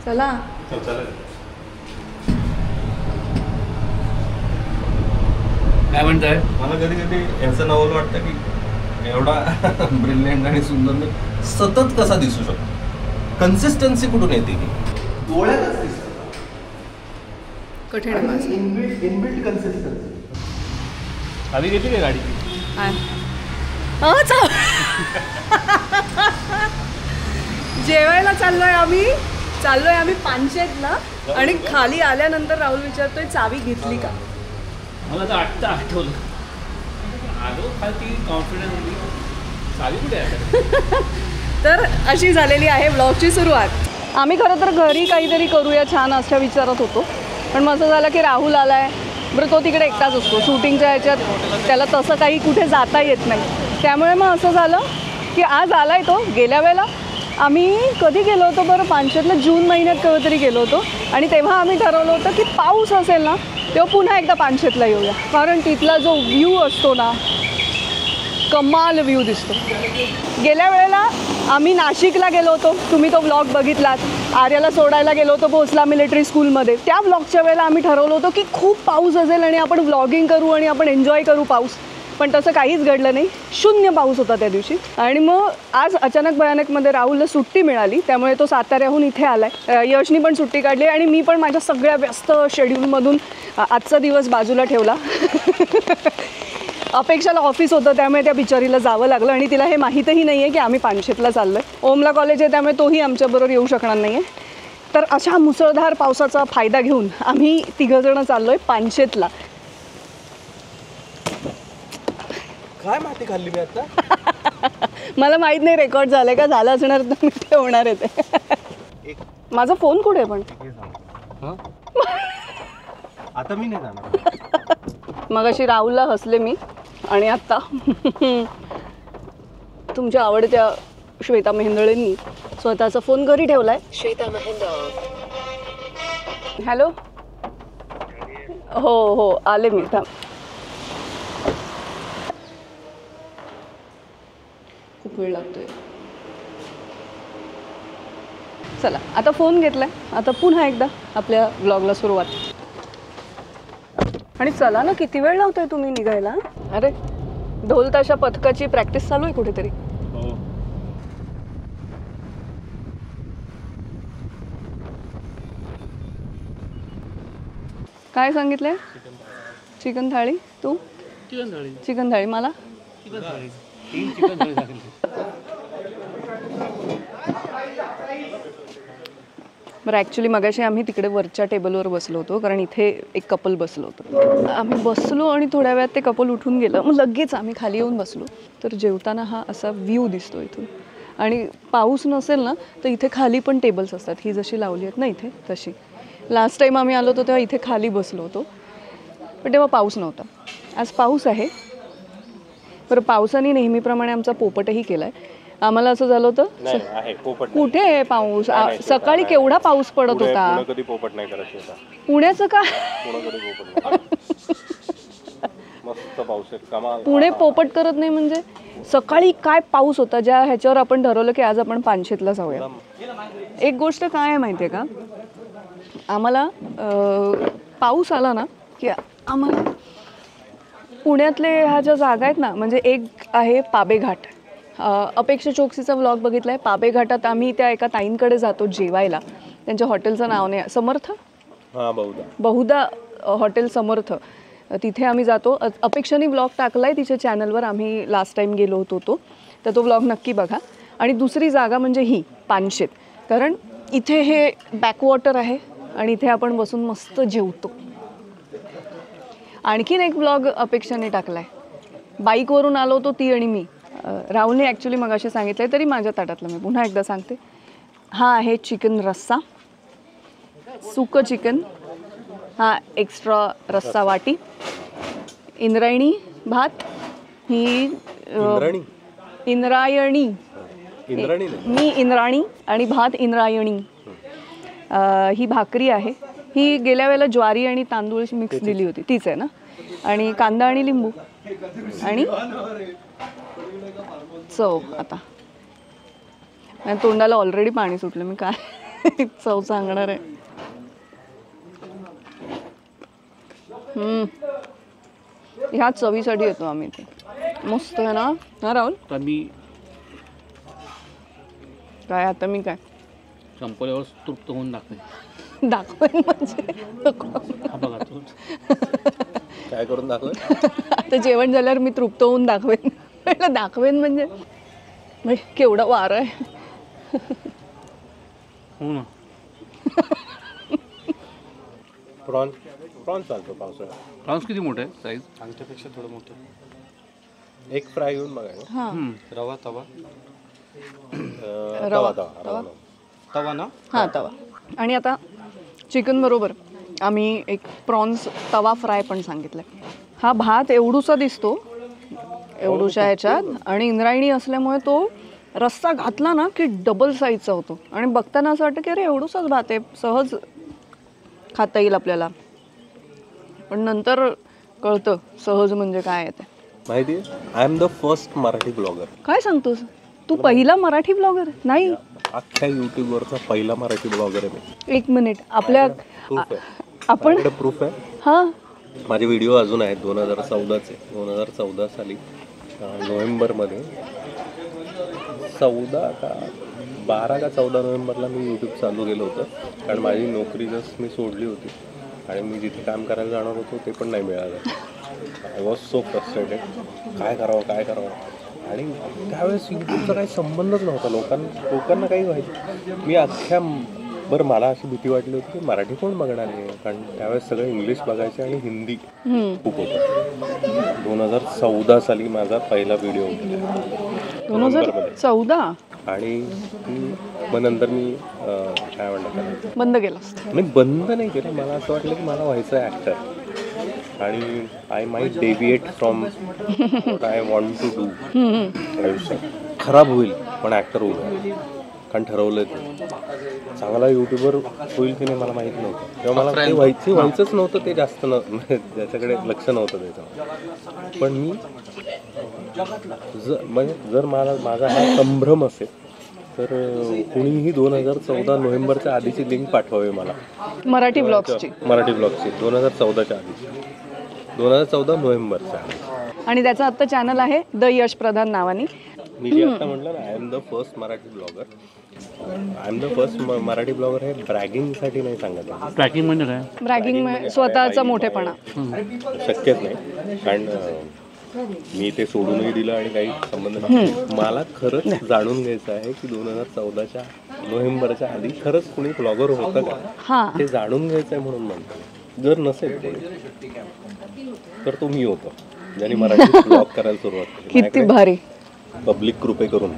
चला काय म्हणताय? मला कधी कधी याचं नवल वाटतं की एवढा ब्रिलियंट आणि सुंदर सतत कसा दिसू शकतो, कन्सिस्टन्सी कुठून येते की डोळ्यातच दिसतं. कठीण आहे माझं. Inbuilt consistency. आधी घेतली काय गाडी? जेवायला चाललोय आम्ही पानशेतला आणि खाली आल्यानंतर राहुल विचारतोय चावी घेतली का. मला तर आत्ता आठवलं. आलो खाली कॉन्फिडन्स होती, चावी कुठे आहे? तर अशी झालेली आहे व्लॉगची सुरुवात. आम्ही खरं तर घरी काहीतरी करूया छान असं विचारत होतो, पण मग असं झालं की राहुल आलाय. बरं तो तिकडे एकटाच असतो शूटिंगच्या ह्याच्यात, त्याला तसं काही कुठे जाता येत नाही. त्यामुळे मग असं झालं की आज आलाय तो. गेल्या वेळेला आम्ही कधी गेलो होतो बरं, पानशेतला जून महिन्यात कधीतरी गेलो होतो आणि तेव्हा आम्ही ठरवलं होतं की पाऊस असेल ना तेव्हा पुन्हा एकदा पानशेतला येऊया, कारण तिथला जो व्ह्यू असतो ना कमाल व्ह्यू दिसतो. गेल्या वेळेला आम्ही नाशिकला गेलो होतो, तुम्ही तो व्लॉग बघितलात. आर्याला सोडायला गेलो होतो भोसला मिलिटरी स्कूलमध्ये. त्या व्लॉगच्या वेळेला आम्ही ठरवलं होतं की खूप पाऊस असेल आणि आपण व्लॉगिंग करू आणि आपण एन्जॉय करू पाऊस, पण तसं काहीच घडलं नाही. शून्य पाऊस होता त्या दिवशी. आणि मग आज अचानक भयानकमध्ये राहुलला सुट्टी मिळाली, त्यामुळे तो साताऱ्याहून इथे आला आहे. यशनी पण सुट्टी काढली आणि मी पण माझ्या सगळ्या व्यस्त शेड्यूलमधून आजचा दिवस बाजूला ठेवला. अपेक्षाला ऑफिस होतं त्यामुळे त्या बिचारीला जावं लागलं आणि तिला हे माहीतही नाही आहे की आम्ही पानशेतला चाललो आहे. ओमला कॉलेज आहे त्यामुळे तोही आमच्याबरोबर येऊ शकणार नाही आहे. तर अशा मुसळधार पावसाचा फायदा घेऊन आम्ही तिघंजणं चाललो आहे पानशेतला. काय माहिती खाल्ली मी आता? मला माहीत नाही रेकॉर्ड झालं का, झालं असणार तर मी ठेवणार आहे ते. माझा फोन कुठे आहे पण? आता मी नाही जाणार. मग अशी राहुलला हसले मी आणि आत्ता तुमच्या आवडत्या श्वेता मेहेंदळेंनी स्वतःचा फोन घरी ठेवलाय. श्वेता मेहेंदळ, हॅलो. हो आले मी. थांब, खूप वेळ लागतोय. चला आता फोन घेतलाय, आता पुन्हा एकदा आपल्या व्लॉगला सुरुवात. आणि चला ना, किती वेळ लावताय तुम्ही निघायला? अरे ढोल ताशा पथकाची प्रॅक्टिस चालू आहे कुठेतरी. काय सांगितलंय? चिकन थाळी. तू? चिकन थाळी. मला बरं, ॲक्च्युली मगाशी आम्ही तिकडे वरच्या टेबलवर बसलो होतो, कारण इथे एक कपल बसलो होतो. आम्ही बसलो आणि थोड्या वेळात ते कपल उठून गेलं. मग लगेच आम्ही खाली येऊन बसलो. तर जेवताना हा असा व्ह्यू दिसतो इथून. आणि पाऊस नसेल ना तर इथे खाली पण टेबल्स असतात, ही जशी लावली आहेत ना इथे तशी. लास्ट टाईम आम्ही आलो होतो तेव्हा इथे खाली बसलो होतो, पण तेव्हा पाऊस नव्हता. आज पाऊस आहे. बरं, पावसाने नेहमीप्रमाणे आमचा पोपटही केला आहे. आम्हाला असं झालं होतं कुठे आहे पाऊस, सकाळी केवढा पाऊस पडत होता. पुण्याचं का? पुणे पोपट करत नाही म्हणजे सकाळी काय पाऊस होता, ज्या ह्याच्यावर आपण ठरवलं की आज आपण पानशेतला जाऊया. एक गोष्ट काय आहे माहिती आहे का, आम्हाला पाऊस आला ना की आम्हाला पुण्यातले ह्या ज्या जागा आहेत ना, म्हणजे एक आहे पाबेघाट. अपेक्षा चोक्सीचा व्लॉग बघितला आहे. पाबेघाटात आम्ही त्या एका ताईंकडे जातो जेवायला. त्यांच्या हॉटेलचं नाव नाही, समर्थ, बहुधा हॉटेल समर्थ. तिथे आम्ही जातो. अपेक्षाने व्लॉग टाकला आहे तिच्या चॅनलवर, आम्ही लास्ट टाईम गेलो होतो तर तो व्लॉग नक्की बघा. आणि दुसरी जागा म्हणजे ही पानशेत, कारण इथे हे बॅकवॉटर आहे आणि इथे आपण बसून मस्त जेवतो. आणखीन एक व्लॉग अपेक्षाने टाकला आहे, बाईकवरून आलो होतो ती आणि मी. राहुलने ॲक्च्युली मगाशी सांगितलं आहे तरी माझ्या ताटातलं मी पुन्हा एकदा सांगते. हा आहे चिकन रस्सा, सुकं चिकन. हा एक्स्ट्रा रस्सा वाटी. इंद्रायणी भात. ही इंद्रायणी, मी इंद्राणी आणि भात इंद्रायणी. ही भाकरी आहे. ही गेल्या वेळेला ज्वारी आणि तांदूळ मिक्स दिली होती, तीच आहे ना. आणि कांदा आणि लिंबू आणि चव. आता तोंडाला ऑलरेडी पाणी सुटलं. मी काय चव सांगणार आहे. ह्या चवीसाठी येतो आम्ही ते. मस्त आहे ना हा राहुल? तर मी काय आता मी काय संपल्यावर तृप्त होऊन दाखवेन. दाखवेन म्हणजे हा बघा तो. काय करून दाखव. आता जेवण झाल्यावर मी तृप्त होऊन दाखवेन. म्हटलं दाखवेन म्हणजे केवढं वारं आहे. हो ना. प्रॉन्स चालतो पावसाळ्यात. प्रॉन्स किती मोठे आहे साईज? आमच्यापेक्षा थोडं मोठं. एक फ्राय घेऊन बघायला. हां रवा तवा तवा ना हां तवा. आणि आता चिकन बरोबर आम्ही एक प्रॉन्स तवा फ्राय पण सांगितलं. हा भात एवढूसा दिसतो एवढूशा ह्याच्यात आणि इंद्रायणी असल्यामुळे तो रस्सा घातला ना की डबल साईजचा होतो आणि बघताना असं वाटतं की अरे एवढूसाच भात आहे सहज खाता येईल आपल्याला. पण नंतर कळतं सहज म्हणजे काय आहे ते. माहिती आहे I am the first Marathi blogger. काय सांगतोस तू? पहिला मराठी ब्लॉगर? नाही अख्ख्या युट्यूबवरचा पहिला मराठी ब्लॉगर आहे मी. एक मिनिट आपल्या आपण प्रूफ आहे. हां माझे व्हिडिओ अजून आहेत 2014चे. 2014 साली नोव्हेंबरमध्ये 12 का 14 नोव्हेंबरला मी यूट्यूब चालू केलं होतं. कारण माझी नोकरी जस्ट मी सोडली होती आणि मी जिथे काम करायला जाणार होतो ते पण नाही मिळालं. I was so frustrated. काय करावं. आणि त्यावेळेस यूट्यूबचा काही संबंधच नव्हता. लोकांना काही व्हायचं. मी बरं मला अशी भीती वाटली होती की मराठी कोण बघणार आहे. कारण त्यावेळेस सगळं इंग्लिश बघायचे आणि हिंदी खूप होतं. 2014 साली माझा पहिला व्हिडिओ होता. 2014? आणि मग नंतर मी काय म्हणतात बंद केलं? मी बंद नाही केलं. मला असं वाटलं की मला व्हायचं आहे ॲक्टर आणि I might deviate from what I want to do आयुष्यात. खराब होईल पण ॲक्टर होईल. कारण ठरवलं ते चांगला युट्यूबर होईल की नाही मला माहीत नव्हतं. तेव्हा मला ते व्हायचंच नव्हतं. ते जास्त त्याच्याकडे लक्ष नव्हतं त्याचं. पण मी म्हणजे जर माझा हा संभ्रम असेल तर कुणीही 2014 नोव्हेंबरच्या आधीची लिंक पाठवावी मला मराठी ब्लॉगची 2014च्या आधी 2014 नोव्हेंबरच्या आधी. आणि त्याचं आत्ता चॅनल आहे द यश प्रधान नावाने. मी जे आता म्हटलं ना I am the first Marathi blogger. I am the first Marathi blogger हे ब्रॅगिंगसाठी नाही सांगत. ट्रॅकिंग म्हणजे काय? ब्रॅगिंग स्वतःचा मोठेपणा शक्यच नाही. कारण मी ते सोडूनही दिलं आणि काही संबंध नाही. मला खरंच जाणून घ्यायचं आहे की 2014च्या नोव्हेंबरच्या आधी खरंच कुणी ब्लॉगर होतं का ते जाणून घ्यायचं आहे म्हणून म्हणतो. जर नसेल तर तो मी होतो ज्याने मराठी ब्लॉग करायला सुरुवात केली. किती भारी. पब्लिक कृपे करून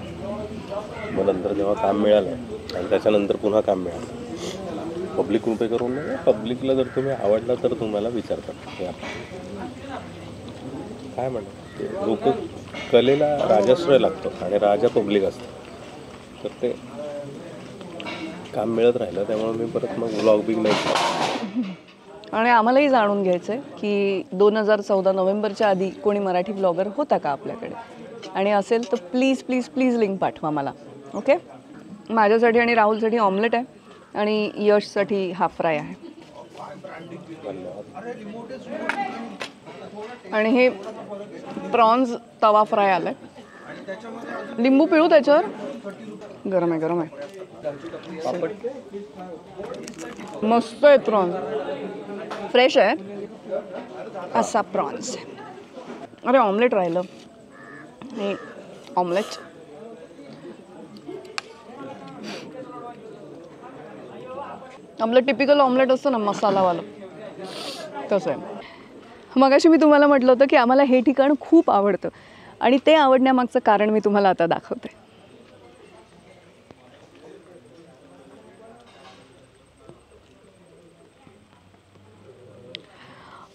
मग नंतर जेव्हा काम मिळालं आणि त्याच्यानंतर पुन्हा काम मिळालं. पब्लिक कृपे करून पब्लिकला जर तुम्ही आवडला तर तुम्हाला विचारतात काय म्हणतात. लोक कलेला राजाश्रय लागतो आणि राजा पब्लिक असतो. तर ते काम मिळत राहिलं त्यामुळे मी परत मग व्लॉग बिग नाही. आणि आम्हालाही जाणून घ्यायचं आहे की 2014 नोव्हेंबरच्या आधी कोणी मराठी ब्लॉगर होता का आपल्याकडे. आणि असेल तर प्लीज प्लीज प्लीज लिंक पाठवा मला. ओके. माझ्यासाठी आणि राहुलसाठी ऑमलेट आहे आणि यशसाठी हाफ फ्राय आहे. आणि हे प्रॉन्स तवा फ्राय आलाय. लिंबू पिळू त्याच्यावर. गरम आहे. मस्त आहे प्रॉन्स. फ्रेश आहे असा प्रॉन्स. अरे ऑमलेट राहिलं. हे ऑमलेट आपलं टिपिकल ऑमलेट असतं ना मसालावालं तसं आहे. मगाशी मी तुम्हाला म्हटलं होतं की आम्हाला हे ठिकाण खूप आवडतं आणि ते आवडण्यामागचं कारण मी तुम्हाला आता दाखवते.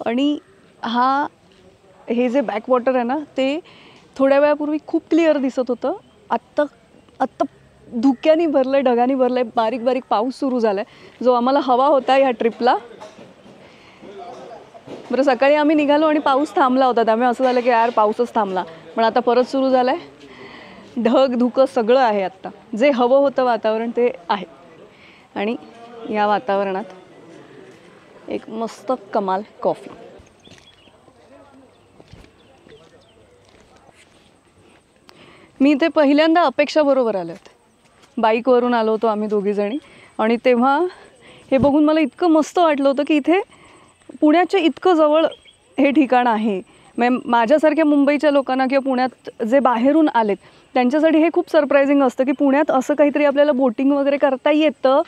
आणि हे जे बॅकवॉटर आहे ना ते थोड्या वेळापूर्वी खूप क्लिअर दिसत होतं. आत्ता धुक्याने भरलंय, ढगाने भरलंय, बारीक बारीक पाऊस सुरू झालाय जो आम्हाला हवा होता ह्या ट्रिपला. बरं सकाळी आम्ही निघालो आणि पाऊस थांबला होता त्यामुळे असं झालं की यार पाऊसच थांबला. पण आता परत सुरू झालाय. ढग धुकं सगळं आहे. आत्ता जे हवं होतं वातावरण ते आहे. आणि या वातावरणात एक मस्त कमाल कॉफी. मी इथे पहिल्यांदा अपेक्षाबरोबर आलो आहेत. बाईकवरून आलो होतो आम्ही दोघीजणी आणि तेव्हा हे बघून मला इतकं मस्त वाटलं होतं की इथे पुण्याच्या इतकं जवळ हे ठिकाण आहे. माझ्यासारख्या मुंबईच्या लोकांना किंवा पुण्यात जे बाहेरून आलेत त्यांच्यासाठी हे खूप सरप्रायझिंग असतं की पुण्यात असं काहीतरी आपल्याला बोटिंग वगैरे करता येतं.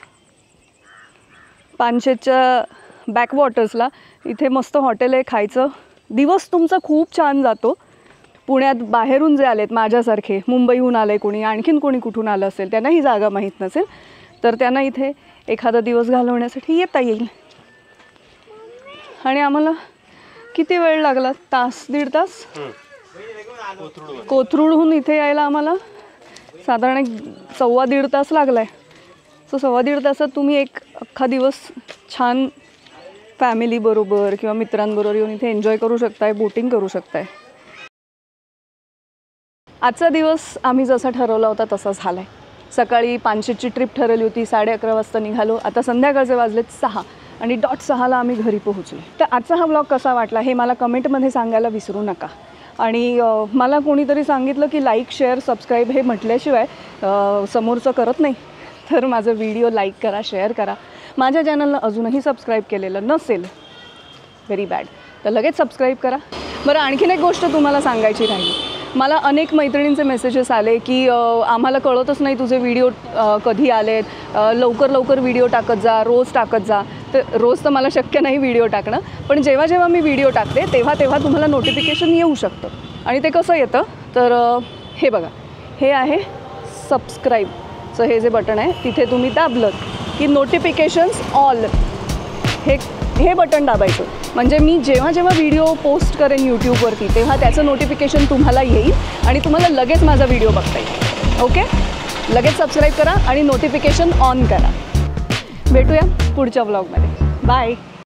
पानशेतच्या बॅकवॉटर्सला इथे मस्त हॉटेल आहे, खायचं, दिवस तुमचा खूप छान जातो. पुण्यात बाहेरून जे आलेत माझ्यासारखे, मुंबईहून आले कोणी, आणखीन कोणी कुठून आलं असेल, त्यांना ही जागा माहीत नसेल, तर त्यांना इथे एखादा दिवस घालवण्यासाठी येता येईल. आणि आम्हाला किती वेळ लागला? तास, दीड तास कोथरूडहून इथे यायला आम्हाला साधारण 1.25 तास लागला आहे. सो 1.25 तासात तुम्ही एक अख्खा दिवस छान फॅमिलीबरोबर किंवा मित्रांबरोबर येऊन इथे एन्जॉय करू शकताय, बोटिंग करू शकताय. आजचा दिवस आम्ही जसा ठरवला होता तसा झाला आहे. सकाळी पानशेतची ट्रिप ठरवली होती, 11:30 वाजता निघालो. आता संध्याकाळचे वाजलेत 6 आणि डॉट 6ला आम्ही घरी पोहोचलो. तर आजचा हा व्लॉग कसा वाटला हे मला कमेंटमध्ये सांगायला विसरू नका. आणि मला कोणीतरी सांगितलं की लाईक, शेअर, सबस्क्राईब हे म्हटल्याशिवाय समोरचं करत नाही. तर माझं व्हिडिओ लाईक करा, शेअर करा. माझ्या चॅनलला अजूनही सबस्क्राईब केलेलं नसेल, व्हेरी बॅड, तर लगेच सबस्क्राईब करा. बरं, आणखीन एक गोष्ट तुम्हाला सांगायची राहिली. मला अनेक मैत्रिणींचे मेसेजेस आले की आम्हाला कळतच नाही तुझे व्हिडिओ कधी आलेत, लवकर व्हिडिओ टाकत जा, रोज टाकत जा. तर रोज तर मला शक्य नाही व्हिडिओ टाकणं, पण जेव्हा जेव्हा मी व्हिडिओ टाकते तेव्हा तुम्हाला नोटिफिकेशन येऊ शकतं. आणि ते कसं येतं तर हे बघा, हे आहे सबस्क्राईबचं हे जे बटन आहे, तिथे तुम्ही दाबलं की नोटिफिकेशन्स ऑल हे बटन दाबायचं. म्हणजे मी जेव्हा जेव्हा व्हिडिओ पोस्ट करेन यूट्यूबवरती तेव्हा त्याचं नोटिफिकेशन तुम्हाला येईल आणि तुम्हाला लगेच माझा व्हिडिओ बघता येईल. ओके, लगेच सबस्क्राईब करा आणि नोटिफिकेशन ऑन करा. भेटूया पुढच्या व्लॉगमध्ये. बाय.